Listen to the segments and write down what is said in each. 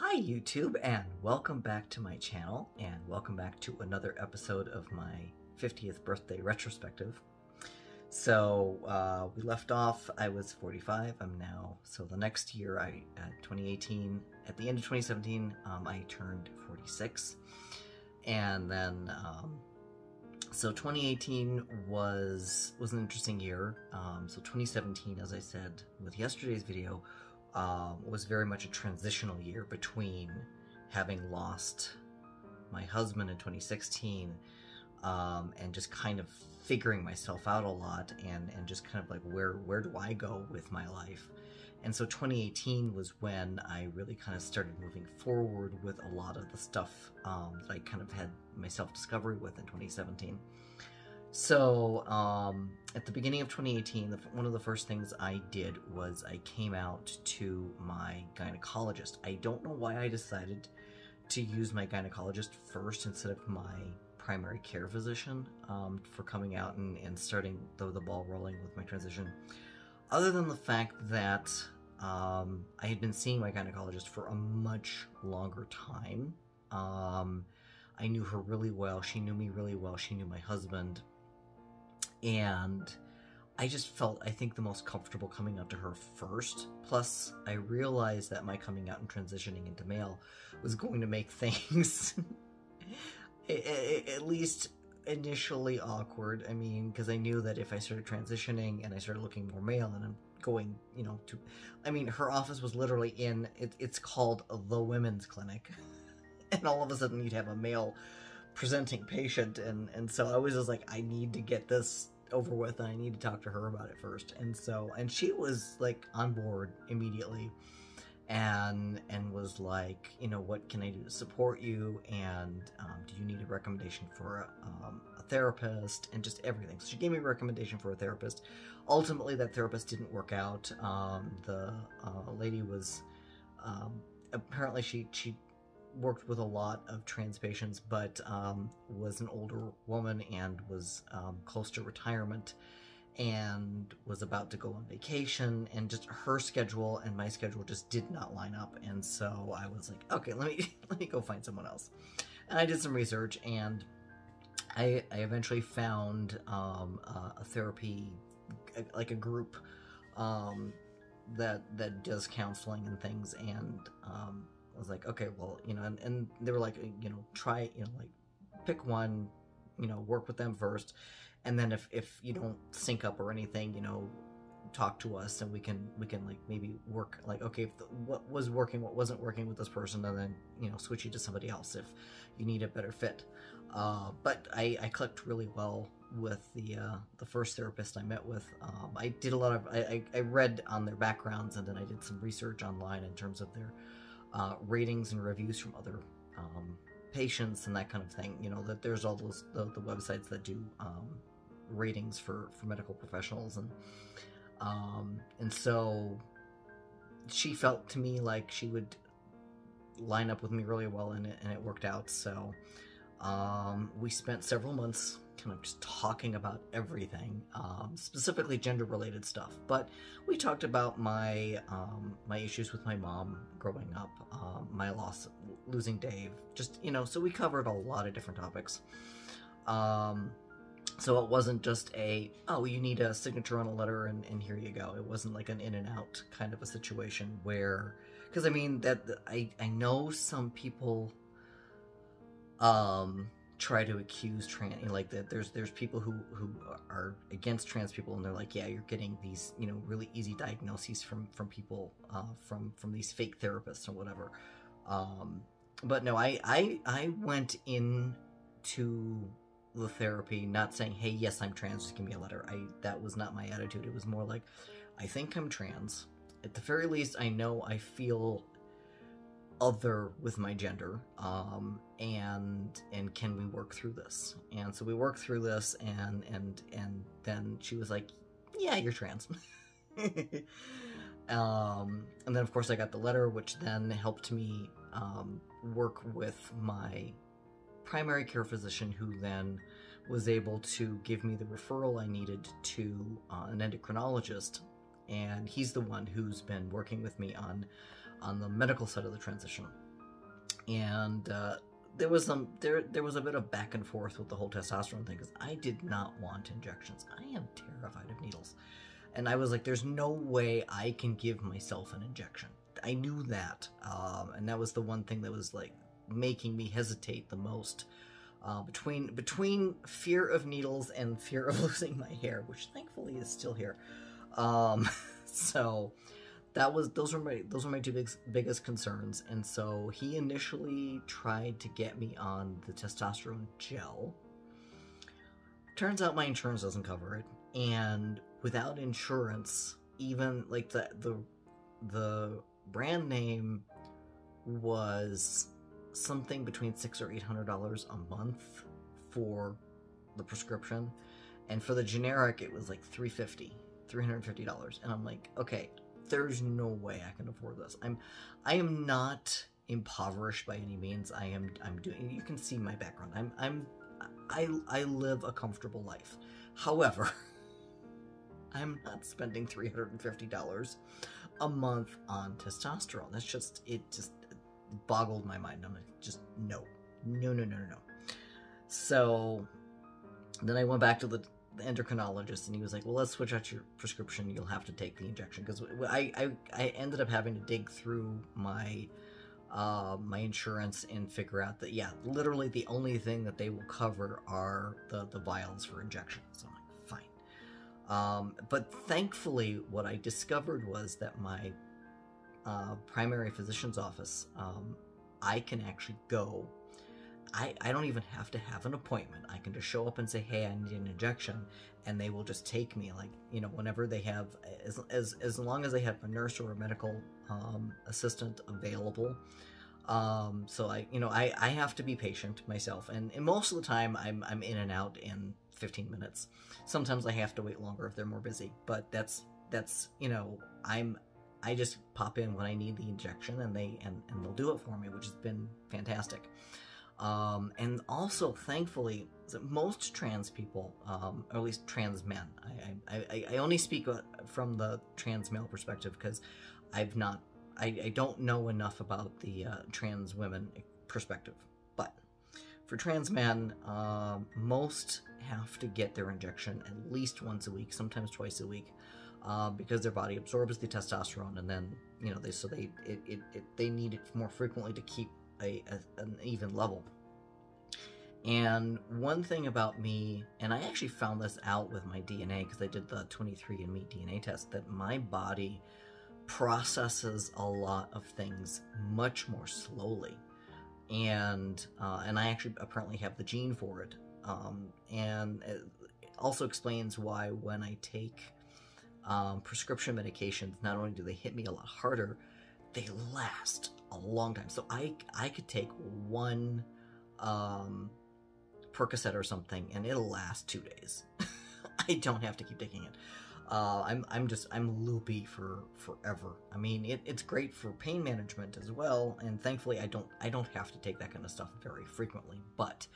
Hi YouTube, and welcome back to my channel, and welcome back to another episode of my 50th birthday retrospective. So we left off, I was 45, I'm now, so the next year, 2018, at the end of 2017, I turned 46, and then, so 2018 was an interesting year. So 2017, as I said with yesterday's video, was very much a transitional year between having lost my husband in 2016 and just kind of figuring myself out a lot and just kind of like where do I go with my life. And so 2018 was when I really kind of started moving forward with a lot of the stuff that I kind of had my self-discovery with in 2017. So, at the beginning of 2018, one of the first things I did was I came out to my gynecologist. I don't know why I decided to use my gynecologist first instead of my primary care physician for coming out and starting the ball rolling with my transition. Other than the fact that I had been seeing my gynecologist for a much longer time. I knew her really well. She knew me really well. She knew my husband. And I just felt, I think, the most comfortable coming out to her first. Plus, I realized that my coming out and transitioning into male was going to make things at least initially awkward. I mean, because I knew that if I started transitioning and I started looking more male and I'm going, you know, to, I mean, her office was literally in, it's called the women's clinic. And all of a sudden you'd have a male presenting patient, and so I was just like, I need to get this over with and I need to talk to her about it first. And she was like on board immediately and was like, you know, what can I do to support you, and do you need a recommendation for a therapist, and just everything. So she gave me a recommendation for a therapist. Ultimately that therapist didn't work out. The lady was apparently she worked with a lot of trans patients, but was an older woman and was close to retirement and was about to go on vacation, and just her schedule and my schedule just did not line up. And so I was like, okay, let me go find someone else. And I did some research, and I eventually found a therapy, like a group that does counseling and things, and I was like, okay, well, you know, and they were like, you know, try, you know, like pick one, you know, work with them first, and then if you don't sync up or anything, you know, talk to us and we can like maybe work, like, okay, if what was working, what wasn't working with this person, and then, you know, switch you to somebody else if you need a better fit. But I clicked really well with the first therapist I met with. I did a lot of, I read on their backgrounds, and then I did some research online in terms of their ratings and reviews from other patients and that kind of thing. You know, that there's all those the websites that do ratings for medical professionals, and so she felt to me like she would line up with me really well, and it worked out. So we spent several months kind of just talking about everything, specifically gender-related stuff. But we talked about my my issues with my mom growing up, my loss, losing Dave, just, you know, so we covered a lot of different topics. So it wasn't just a, oh, you need a signature on a letter and here you go. It wasn't like an in and out kind of a situation where, because I mean, that I know some people try to accuse trans, you know, like that there's people who are against trans people, and they're like, yeah, you're getting these, you know, really easy diagnoses from people from these fake therapists or whatever. But no, I went into the therapy not saying, hey, yes, I'm trans, just give me a letter. That was not my attitude. It was more like, I think I'm trans. At the very least, I know I feel other with my gender, and can we work through this? And so we worked through this, and then she was like, yeah, you're trans. And then of course I got the letter, which then helped me work with my primary care physician, who then was able to give me the referral I needed to an endocrinologist, and he's the one who's been working with me on the medical side of the transition. And there was a bit of back and forth with the whole testosterone thing, because I did not want injections. I am terrified of needles, and I was like, there's no way I can give myself an injection. I knew that, and that was the one thing that was like making me hesitate the most, between fear of needles and fear of losing my hair, which thankfully is still here. So those were my two biggest concerns. And so he initially tried to get me on the testosterone gel. Turns out my insurance doesn't cover it, and without insurance, even like the brand name was something between $600 or $800 a month for the prescription, and for the generic it was like $350, and I'm like, okay, there's no way I can afford this. I am not impoverished by any means. I'm doing, you can see my background. I live a comfortable life. However, I'm not spending $350 a month on testosterone. It just boggled my mind. I'm like, just no. So then I went back to the endocrinologist, and he was like, well, let's switch out your prescription. You'll have to take the injection, because I ended up having to dig through my my insurance and figure out that, yeah, literally the only thing that they will cover are the vials for injection. So I'm like, fine. But thankfully, what I discovered was that my primary physician's office, I can actually go. I don't even have to have an appointment. I can just show up and say, hey, I need an injection, and they will just take me, like, you know, whenever they have, as long as they have a nurse or a medical assistant available. So I have to be patient myself, and most of the time I'm in and out in 15 minutes. Sometimes I have to wait longer if they're more busy, but that's you know, I just pop in when I need the injection, and they'll do it for me, which has been fantastic. And also, thankfully, most trans people, or at least trans men, I only speak from the trans male perspective, because I don't know enough about the trans women perspective. But for trans men, most have to get their injection at least once a week, sometimes twice a week, because their body absorbs the testosterone, and then, you know, they need it more frequently to keep an even level. And one thing about me, and I actually found this out with my DNA, because I did the 23andMe DNA test, that my body processes a lot of things much more slowly, and I actually apparently have the gene for it, and it also explains why when I take prescription medications, not only do they hit me a lot harder, they last a long time. So I could take one Percocet or something, and it'll last 2 days. I don't have to keep taking it. I'm loopy for forever. I mean, it's great for pain management as well, and thankfully I don't have to take that kind of stuff very frequently. But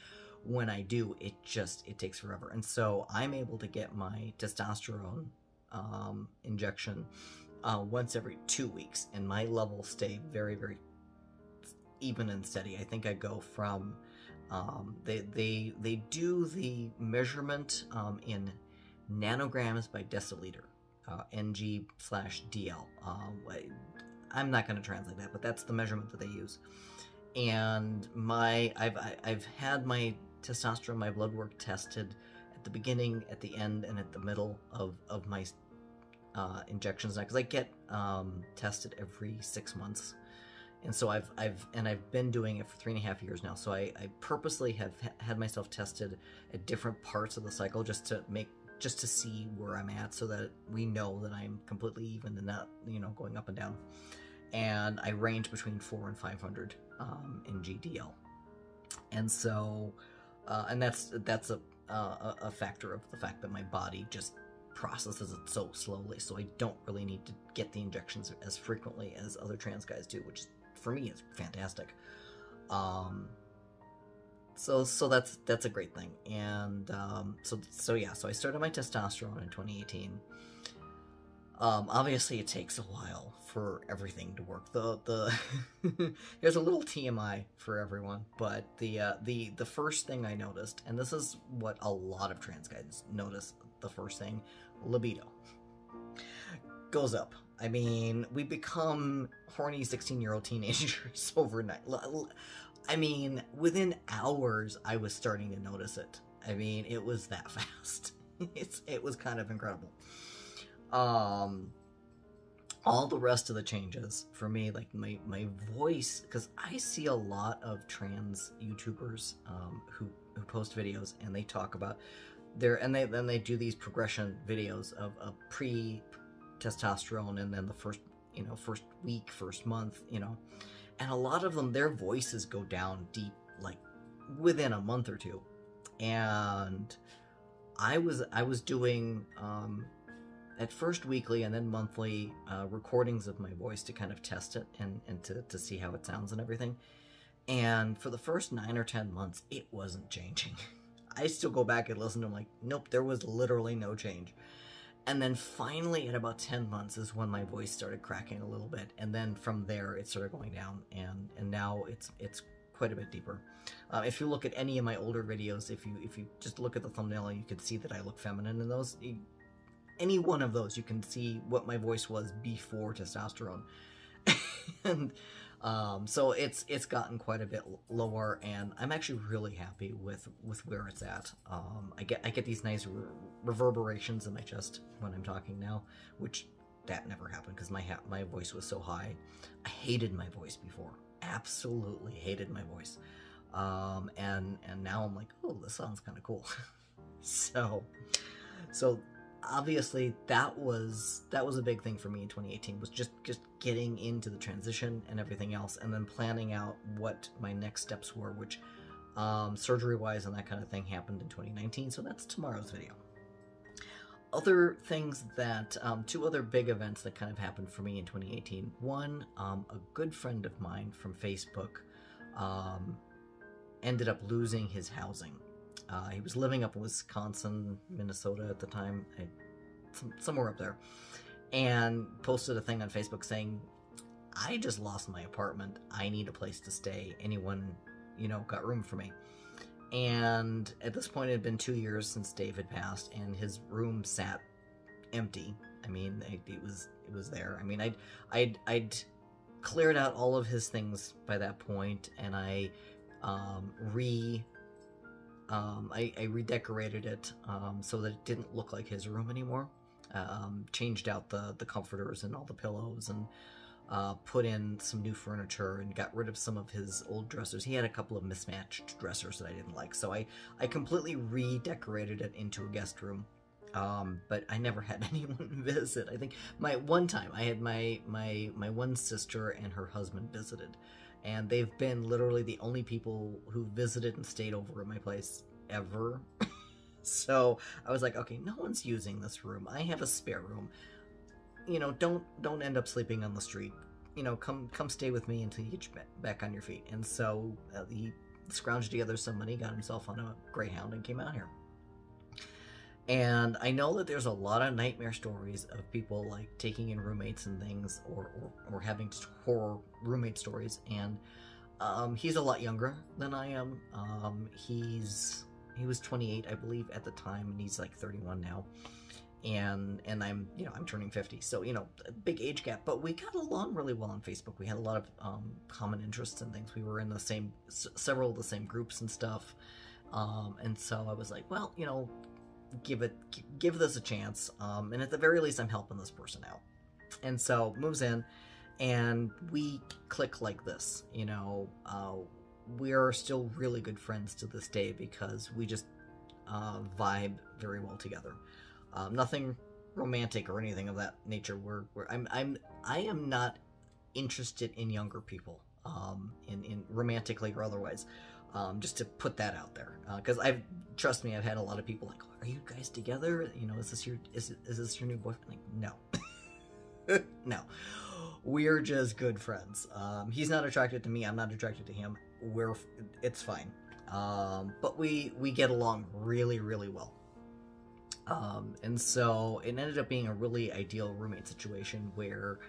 when I do, it takes forever. And so I'm able to get my testosterone injection once every 2 weeks, and my levels stay very, very even and steady. I think I go from they do the measurement in nanograms by deciliter, ng/dl. I'm not going to translate that, but that's the measurement that they use. And I've had my testosterone, my blood work tested at the beginning, at the end, and at the middle of my injections now, because I get tested every 6 months. And so I've been doing it for 3.5 years now. So I purposely have had myself tested at different parts of the cycle, just to see where I'm at, so that we know that I'm completely even and not, you know, going up and down. And I range between 400 and 500 in GDL. And so and that's a factor of the fact that my body just processes it so slowly, so I don't really need to get the injections as frequently as other trans guys do, which for me is fantastic. So that's a great thing. And so I started my testosterone in 2018. Obviously, it takes a while for everything to work. The There's a little TMI for everyone, but the first thing I noticed, and this is what a lot of trans guys notice, the first thing, libido goes up. I mean, we become horny 16-year-old teenagers overnight. I mean, within hours, I was starting to notice it. I mean, it was that fast. It was kind of incredible. All the rest of the changes for me, like my voice, because I see a lot of trans YouTubers who post videos, and they talk about then they do these progression videos of pre-testosterone, and then the first week, first month, and a lot of them, their voices go down deep, like within a month or two. And I was doing at first weekly and then monthly recordings of my voice to kind of test it and to see how it sounds and everything. And for the first 9 or 10 months, it wasn't changing. I still go back and listen to them like, nope, there was literally no change. And then finally at about 10 months is when my voice started cracking a little bit. And then from there, it started going down, and now it's quite a bit deeper. If you look at any of my older videos, if you just look at the thumbnail, you can see that I look feminine in those. Any one of those, you can see what my voice was before testosterone. And so it's gotten quite a bit lower, and I'm actually really happy with where it's at. I get these nice reverberations in my chest when I'm talking now, which that never happened because my voice was so high. I hated my voice before, absolutely hated my voice, and now I'm like, oh, this sounds kind of cool. so obviously that was a big thing for me in 2018, was just getting into the transition and everything else, and then planning out what my next steps were, which surgery wise and that kind of thing happened in 2019. So that's tomorrow's video. Other things that two other big events that kind of happened for me in 2018. One, a good friend of mine from Facebook ended up losing his housing. He was living up in Wisconsin, Minnesota at the time, somewhere up there, and posted a thing on Facebook saying, I just lost my apartment. I need a place to stay. Anyone, got room for me? And at this point, it had been 2 years since Dave had passed, and his room sat empty. I mean, it was there. I mean, I'd cleared out all of his things by that point, and I redecorated it so that it didn't look like his room anymore. Changed out the comforters and all the pillows, and put in some new furniture, and got rid of some of his old dressers. He had a couple of mismatched dressers that I didn't like, so I completely redecorated it into a guest room. But I never had anyone visit. I think one time I had my one sister and her husband visited, and they've been literally the only people who visited and stayed over at my place ever. So I was like, okay, no one's using this room. I have a spare room. Don't end up sleeping on the street. Come stay with me until you get back on your feet. And so he scrounged together some money, got himself on a Greyhound, and came out here. And I know that there's a lot of nightmare stories of people like taking in roommates and things, or having horror roommate stories. And he's a lot younger than I am. He was 28, I believe, at the time, and he's like 31 now. And I'm turning 50, so a big age gap. But we got along really well on Facebook. We had a lot of common interests and things. We were in several of the same groups and stuff. And so I was like, well, give this a chance, and at the very least I'm helping this person out. And so moves in, and we click like this. We are still really good friends to this day because we just vibe very well together. Nothing romantic or anything of that nature. I am not interested in younger people, in romantically or otherwise. Just to put that out there, because trust me, I've had a lot of people like, are you guys together? Is this your new boyfriend? Like, no. No, we're just good friends. He's not attracted to me, I'm not attracted to him. It's fine. But we get along really, really well. And so it ended up being a really ideal roommate situation where,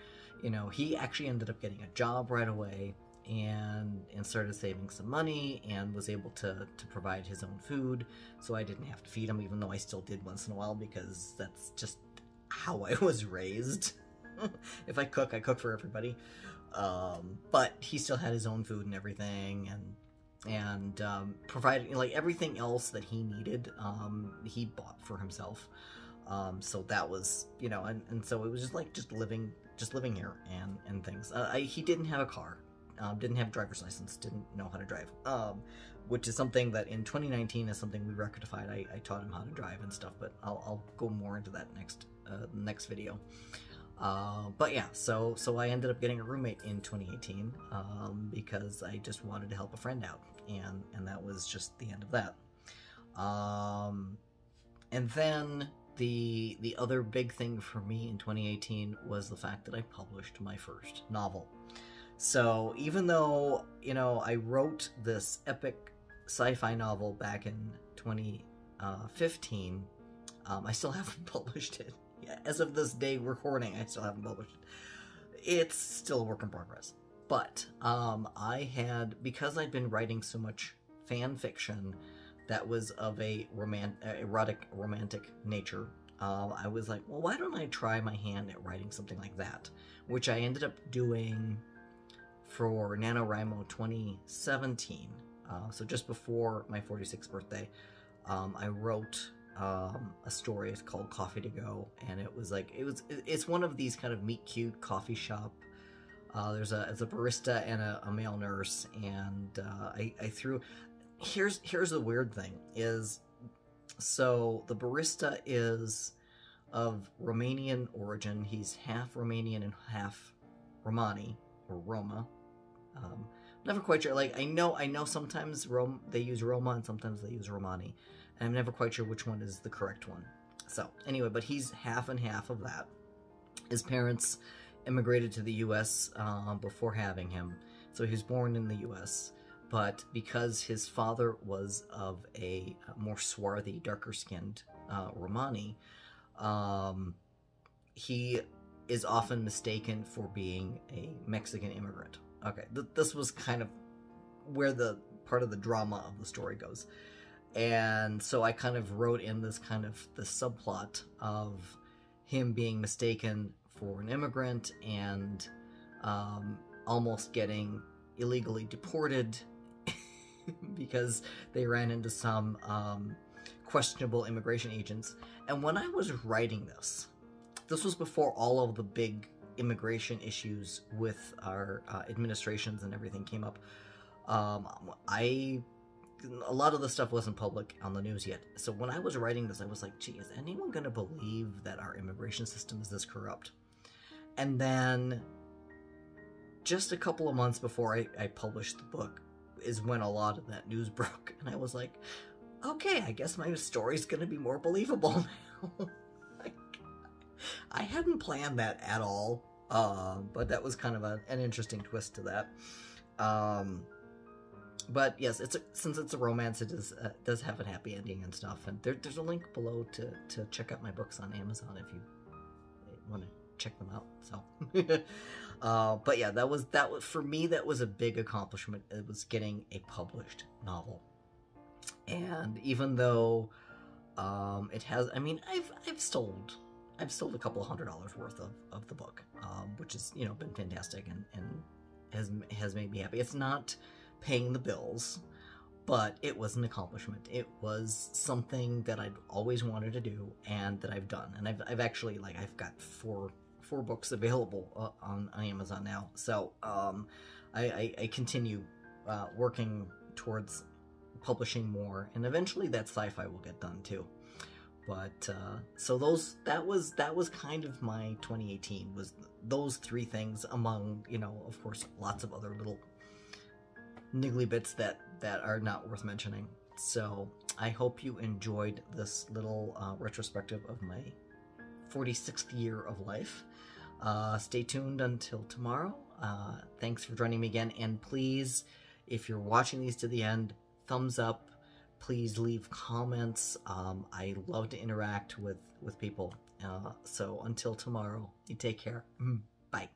you know, he actually ended up getting a job right away and started saving some money and was able to provide his own food, so I didn't have to feed him, even though I still did once in a while because that's just how I was raised. If I cook for everybody. But he still had his own food and everything, and provided, like, everything else that he needed, he bought for himself. So that was, you know, and so it was just living here and things. He didn't have a car, didn't have a driver's license, didn't know how to drive, which is something that in 2019 is something we rectified. I taught him how to drive and stuff, but I'll go more into that next video. But yeah, so I ended up getting a roommate in 2018, because I just wanted to help a friend out, and that was just the end of that. And then the other big thing for me in 2018 was the fact that I published my first novel. So even though, you know, I wrote this epic sci-fi novel back in 2015, I still haven't published it. As of this day recording, I still haven't published it. It's still a work in progress. But because I'd been writing so much fan fiction that was of a erotic romantic nature, I was like, well, why don't I try my hand at writing something like that? Which I ended up doing for NaNoWriMo 2017. So just before my 46th birthday, I wrote a story. It's called Coffee to Go, and it's one of these kind of meet cute coffee shop. It's a barista and a male nurse, and I threw. Here's the weird thing is, so the barista is of Romanian origin. He's half Romanian and half Romani or Roma. Never quite sure. Like I know sometimes they use Roma and sometimes they use Romani. I'm never quite sure which one is the correct one. So, anyway, but he's half and half of that. His parents immigrated to the U.S. Before having him, so he was born in the U.S., but because his father was of a more swarthy, darker-skinned Romani, he is often mistaken for being a Mexican immigrant. Okay, this was kind of where the part of the drama of the story goes. And so I kind of wrote in the subplot of him being mistaken for an immigrant and almost getting illegally deported because they ran into some questionable immigration agents. And when I was writing this was before all of the big immigration issues with our administrations and everything came up. A lot of the stuff wasn't public on the news yet. So when I was writing this, I was like, gee, is anyone going to believe that our immigration system is this corrupt? And then just a couple of months before I published the book is when a lot of that news broke. And I was like, okay, I guess my story's going to be more believable now. I hadn't planned that at all. But that was kind of an interesting twist to that. But yes, since it's a romance, it does have a happy ending and stuff. And there's a link below to check out my books on Amazon if you want to check them out. So, but yeah, that was for me. That was a big accomplishment. It was getting a published novel. And even though it has, I mean, I've sold a couple of $100 worth of the book, which has, you know, been fantastic and has made me happy. It's not paying the bills, but it was an accomplishment. It was something that I'd always wanted to do and that I've done. And I've actually, like, I've got four books available on Amazon now. So I continue working towards publishing more, and eventually that sci-fi will get done too. But so that was kind of my 2018, was those three things, among, you know, of course, lots of other little niggly bits that are not worth mentioning. So I hope you enjoyed this little retrospective of my 46th year of life. Stay tuned until tomorrow. Thanks for joining me again, and please, if you're watching these to the end, thumbs up, Please leave comments. I love to interact with people. So until tomorrow, you take care. Bye.